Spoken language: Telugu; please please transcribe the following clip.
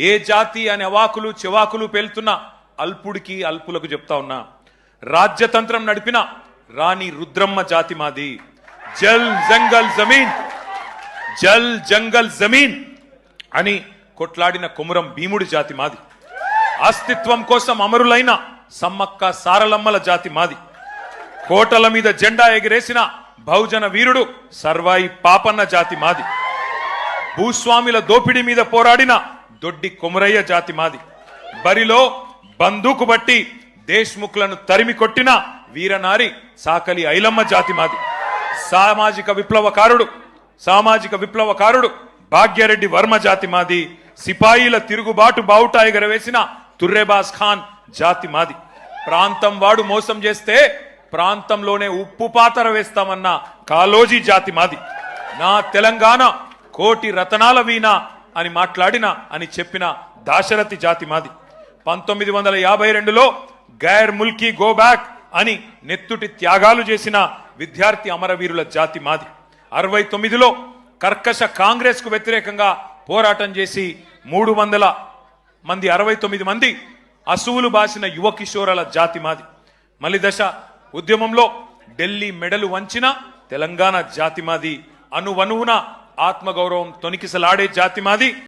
ఏ జాతి అనే అవాకులు చెవాకులు పేలుతున్న అల్పుడికి అల్పులకు చెప్తా ఉన్నా, రాజ్యతంత్రం నడిపిన రాణి రుద్రమ్మ జాతి మాది. జల్ జంగల్ జమీన్, జల్ జంగల్ జమీన్ అని కొట్లాడిన కొమురం భీముడి జాతి మాది. అస్తిత్వం కోసం అమరులైన సమ్మక్క సారలమ్మల జాతి మాది. కోటల మీద జెండా ఎగిరేసిన బహుజన వీరుడు సర్వాయి పాపన్న జాతి మాది. భూస్వామిల దోపిడీ మీద పోరాడిన దొడ్డి కొమురయ్య జాతి మాది. బరిలో బందూకు బట్టి దేశ్ముఖ్లను తరిమి కొట్టిన వీరనారి సాకలి ఐలమ్మ జాతి మాది. సామాజిక విప్లవకారుడు భాగ్యరెడ్డి వర్మ జాతి మాది. సిపాయిల తిరుగుబాటు బావుట ఎగరవేసిన తుర్రెబాస్ ఖాన్ జాతి మాది. ప్రాంతం వాడు మోసం చేస్తే ప్రాంతంలోనే ఉప్పు పాతర వేస్తామన్న కాలోజీ జాతి మాది. నా తెలంగాణ కోటి రతనాల వీణ అని చెప్పిన దాశరథి జాతి మాది. 1952లో గైర్ ముల్కీ గో బ్యాక్ అని నెత్తుటి త్యాగాలు చేసిన విద్యార్థి అమరవీరుల జాతి మాది. 69లో కర్కశ కాంగ్రెస్ కు వ్యతిరేకంగా పోరాటం చేసి 300 మంది 69 మంది అసువులు బాసిన యువ కిషోరాల జాతి మాది. మలిదశ ఉద్యమంలో ఢిల్లీ మెడలు వంచిన తెలంగాణ జాతి మాది. అణువణువున ఆత్మగౌరవం తొనికిసలాడే జాతి మాది.